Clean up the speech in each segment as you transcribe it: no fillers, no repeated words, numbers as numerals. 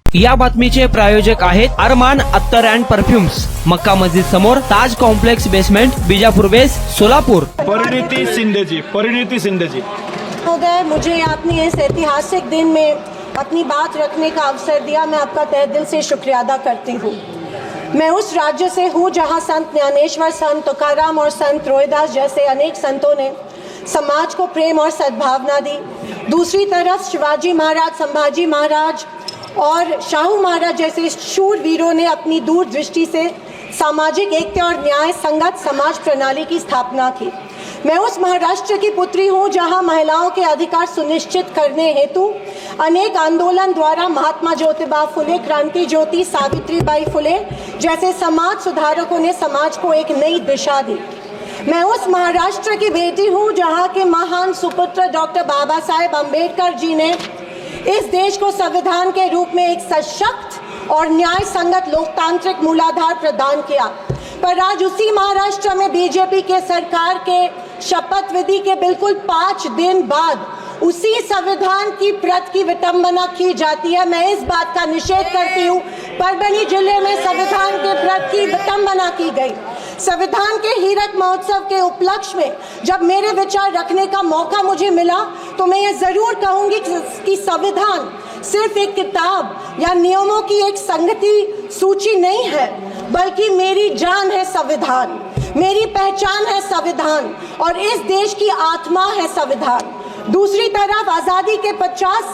या बातमीचे प्रायोजक आहेत अरमान अत्तर अँड परफ्युम्स, मक्का मस्जिद समोर, Taj complex basement, Bijapur west, Solapur. Parineeti Shindeji महोदय, मुझे आपने इस ऐतिहासिक दिन में अपनी बात रखने का अवसर दिया, मैं आपका तहे दिल से शुक्रिया अदा करती हूँ। मैं उस राज्य से हूँ जहाँ संत ज्ञानेश्वर, संत तुकाराम और संत रोहिदास जैसे अनेक संतों ने समाज को प्रेम और सद्भावना दी। दूसरी तरफ शिवाजी महाराज, संभाजी महाराज और शाहू महाराज जैसे शूरवीरों ने अपनी दूरदृष्टि से सामाजिक एकता और न्याय संगत समाज प्रणाली की स्थापना की। मैं उस महाराष्ट्र की पुत्री हूँ जहाँ महिलाओं के अधिकार सुनिश्चित करने हेतु अनेक आंदोलन द्वारा महात्मा ज्योतिबा फुले, क्रांति ज्योति सावित्रीबाई फुले जैसे समाज सुधारकों ने समाज को एक नई दिशा दी। मैं उस महाराष्ट्र की बेटी हूँ जहाँ के महान सुपुत्र डॉक्टर बाबा साहेब अम्बेडकर जी ने इस देश को संविधान के रूप में एक सशक्त और न्याय संगत लोकतांत्रिक मूलाधार प्रदान किया। पर आज उसी महाराष्ट्र में बीजेपी के सरकार के शपथ विधि के बिल्कुल 5 दिन बाद उसी संविधान की प्रत की विटंबना की जाती है। मैं इस बात का निषेध करती हूँ। परभणी जिले में संविधान के प्रत की विटंबना की गई। संविधान के हीरक महोत्सव के उपलक्ष्य में जब मेरे विचार रखने का मौका मुझे मिला तो मैं ये जरूर कहूँगी कि संविधान सिर्फ एक किताब या नियमों की एक संगति सूची नहीं है, बल्कि मेरी जान है संविधान, मेरी पहचान है संविधान और इस देश की आत्मा है संविधान। दूसरी तरफ आज़ादी के 50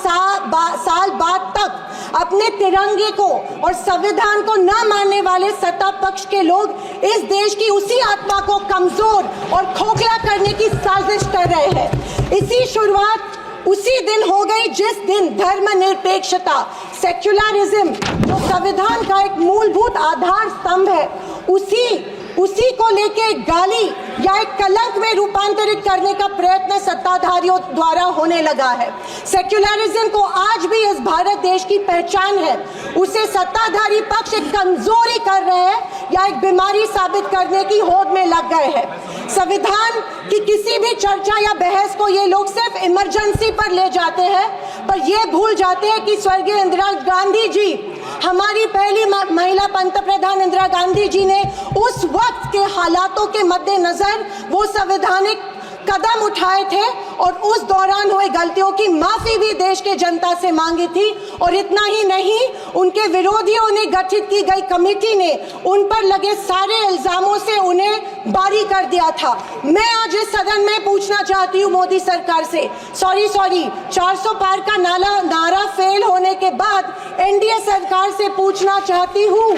साल बाद तक अपने तिरंगे को और संविधान को न मानने वाले सत्ता पक्ष के लोग इस देश की उसी आत्मा को कमजोर और खोखला करने की साजिश कर रहे हैं। इसी शुरुआत उसी दिन हो गई जिस दिन धर्मनिरपेक्षता, सेक्युलरिज्म जो संविधान का एक मूलभूत आधार स्तंभ है, उसी को लेके गाली या एक कलंक में रूपांतरित करने का प्रयत्न सत्ताधारियों द्वारा होने लगा है। सेक्युलरिज्म को आज भी इस भारत देश की पहचान है, उसे सत्ताधारी पक्ष एक कमजोरी कर रहे हैं या एक बीमारी साबित करने की होड़ में लग गए हैं। संविधान की किसी भी चर्चा या बहस को ये लोग सिर्फ इमरजेंसी पर ले जाते हैं, पर ये भूल जाते हैं कि स्वर्गीय इंदिरा गांधी जी, हमारी पहली महिला पंतप्रधान इंदिरा गांधी जी ने उस वक्त के हालातों के मद्देनजर वो संवैधानिक कदम उठाए थे और उस दौरान हुए गलतियों की माफी भी देश के जनता से मांगी थी। और इतना ही नहीं, उनके विरोधियों ने गठित की गई कमेटी ने उन पर लगे सारे इल्जामों से उन्हें बारी कर दिया था। मैं आज इस सदन में पूछना चाहती हूँ मोदी सरकार से, सॉरी 400 पार का नारा फेल होने के बाद एनडीए सरकार से पूछना चाहती हूँ,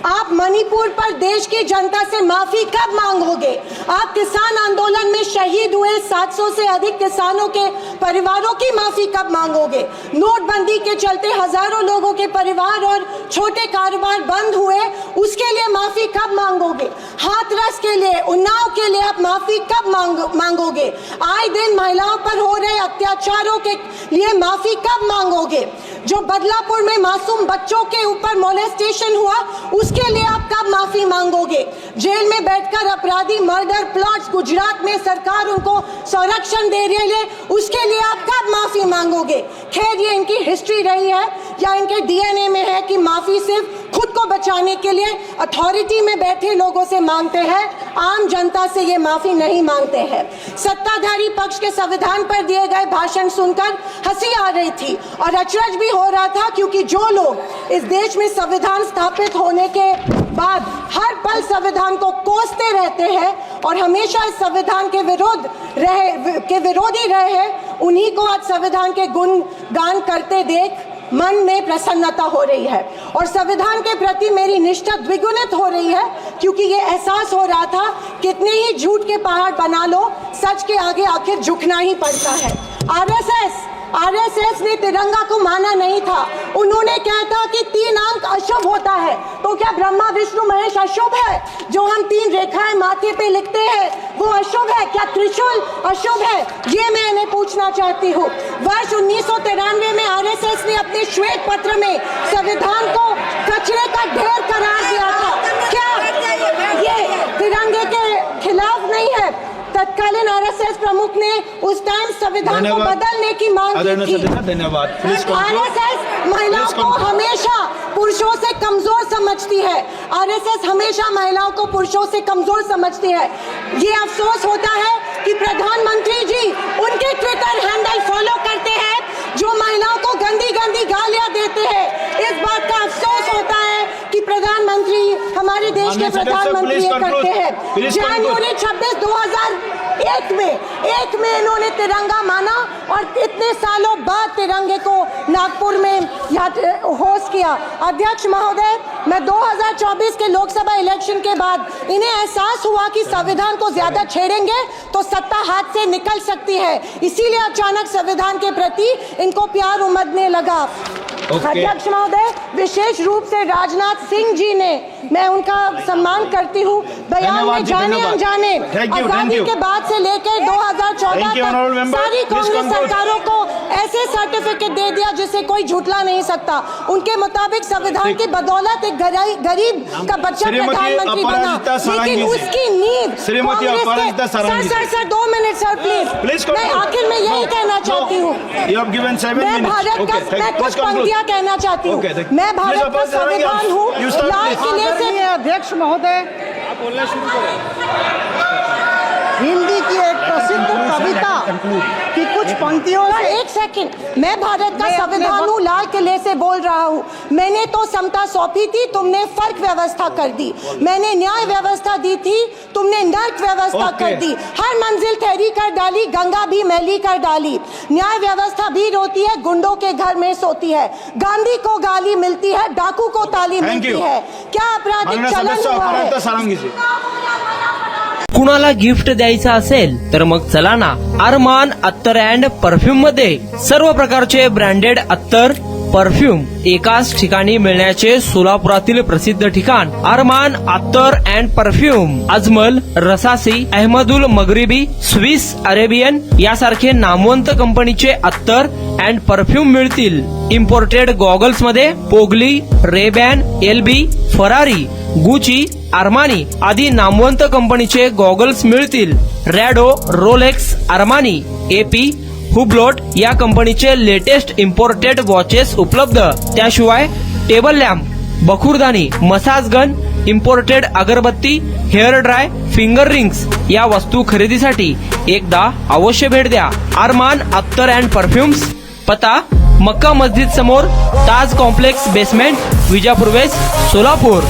आप मणिपुर पर देश की जनता से माफी कब मांगोगे? आप किसान आंदोलन में शहीद हुए 700 से अधिक किसानों के परिवारों की माफी कब मांगोगे? नोटबंदी के चलते हजारों लोगों के परिवार और छोटे कारोबार बंद हुए, उसके लिए माफी कब मांगोगे? हाथरस के लिए, उन्नाव के लिए आप माफी कब मांगोगे? आए दिन महिलाओं पर हो रहे अत्याचारों के लिए माफी कब मांगोगे? जो बदलापुर में मासूम बच्चों के ऊपर मोलेस्टेशन हुआ, उसके लिए आप कब माफी मांगोगे? जेल में बैठकर अपराधी मर्डर प्लॉट्स गुजरात में सरकार उनको संरक्षण दे रही है, उसके लिए आप कब माफी मांगोगे? खैर, ये इनकी हिस्ट्री रही है या इनके डीएनए में है कि माफी सिर्फ खुद को बचाने के लिए अथॉरिटी में बैठे लोगों से मांगते हैं, आम जनता से ये माफी नहीं मांगते हैं। सत्ताधारी पक्ष के संविधान पर दिए गए भाषण सुनकर हंसी आ रही थी और अचरज भी हो रहा था, क्योंकि जो लोग इस देश में संविधान स्थापित होने के बाद हर पल संविधान को कोसते रहते हैं और हमेशा इस संविधान के विरोधी रहे हैं, उन्हीं को आज संविधान के गुणगान करते देख मन में प्रसन्नता हो रही है और संविधान के प्रति मेरी निष्ठा द्विगुणित हो रही है, क्योंकि ये एहसास हो रहा था कितने ही झूठ के पहाड़ बना लो, सच के आगे आखिर झुकना ही पड़ता है। आरएसएस ने तिरंगा को माना नहीं था। उन्होंने कहा था कि 3 अंक अशुभ होता है, तो क्या ब्रह्मा विष्णु महेश अशुभ है? जो हम 3 रेखाएं माथे पे लिखते हैं वो अशुभ है? क्या त्रिशूल अशुभ है? ये मैं इन्हें पूछना चाहती हूँ। वर्ष 1993 में आरएसएस ने अपने श्वेत पत्र में संविधान को कचरे का ढेर करार दिया था। क्या ये तिरंगे के खिलाफ नहीं है? तत्कालीन आरएसएस प्रमुख ने उस टाइम संविधान को बदलने की मांग की थी। धन्यवाद। आरएसएस महिलाओं को हमेशा पुरुषों से कमजोर समझती है। आरएसएस हमेशा महिलाओं को पुरुषों से कमजोर समझती है। ये अफसोस होता है कि प्रधानमंत्री जी उनके ट्विटर हैंडल फॉलो करते हैं जो महिलाओं को गंदी गंदी गालियां देते हैं। इस बात का अफसोस होता है कि प्रधानमंत्री हमारे देश के प्रधानमंत्री ये करते हैं। जनवरी 26, 2001 में इन्होंने तिरंगा माना और इतने सालों बाद तिरंगे को नागपुर में होस्ट किया। अध्यक्ष महोदय, मैं 2024 के लोकसभा इलेक्शन के बाद इन्हें एहसास हुआ कि संविधान को ज्यादा छेड़ेंगे तो सत्ता हाथ से निकल सकती है, इसीलिए अचानक संविधान के प्रति इनको प्यार उमड़ने लगा। अध्यक्ष महोदय, विशेष रूप से राजनाथ सिंह जी ने, मैं उनका सम्मान करती हूँ, बयान में जाने अनजाने आजादी के बाद से लेकर 2014 तक सारी कांग्रेस सरकारों को ऐसे सर्टिफिकेट दे दिया जिसे कोई झूठला नहीं सकता। उनके मुताबिक संविधान की बदौलत एक गरीब का बच्चा प्रधानमंत्री बना, लेकिन उसकी नींव सर 2 मिनट सर प्लीज। मैं आखिर में यही कहना चाहती हूँ, मैं भारत का, मैं कुछ पंक्तियां कहना चाहती हूँ। मैं भारत का संविधान हूँ, लाल किले से। अध्यक्ष महोदय, बोलना शुरू करें। हिंदी की एक प्रसिद्ध कविता की कुछ पंक्तियों से। एक सेकंड, मैं भारत का संविधान हूँ, लाल किले से बोल रहा हूँ। मैंने तो समता सौंपी थी, तुमने फर्क व्यवस्था कर दी। मैंने न्याय व्यवस्था दी थी, तुमने नर्क व्यवस्था कर दी। हर मंजिल ठहरी कर डाली, गंगा भी मैली कर डाली। न्याय व्यवस्था भी रोती है, गुंडों के घर में सोती है। गांधी को गाली मिलती है, डाकू को ताली मिलती है। क्या आपराधिक चलन हुआ है? कुणाला गिफ्ट द्यायचं असेल तर मग चला ना, अरमान अत्तर अँड परफ्यूम मध्ये सर्व प्रकारचे ब्रँडेड अत्तर परफ्यूम एकाच ठिकाणी मिळण्याचे सोलापुरातील प्रसिद्ध ठिकाण Armaan Attar and perfume. Ajmal, Rasasi, Ahmed Al Maghribi, Swiss Arabian यासारखे नामवंत कंपनीचे अत्तर अँड परफ्यूम मिळतील। इम्पोर्टेड गॉगल्स मध्ये पोगली, RayBan, L B, Ferrari, Gucci, Armani आदी नामवंत कंपनीचे गॉगल्स मिळतील। रॅडो, रोलेक्स, आर्मानी, एपी, हुब्लोट या कंपनीचे लेटेस्ट इम्पोर्टेड वॉचेस उपलब्ध। त्याशिवाय टेबल लॅम्प, बखुरदानी, मसाज गन, इम्पोर्टेड अगरबत्ती, हेअर ड्राय, फिंगर रिंग्स या वस्तू खरेदीसाठी एकदा अवश्य भेट द्या। अरमान अत्तर अँड परफ्युम्स, पता मक्का मस्जिद समोर, Taj complex basement, Vijapur west, Solapur.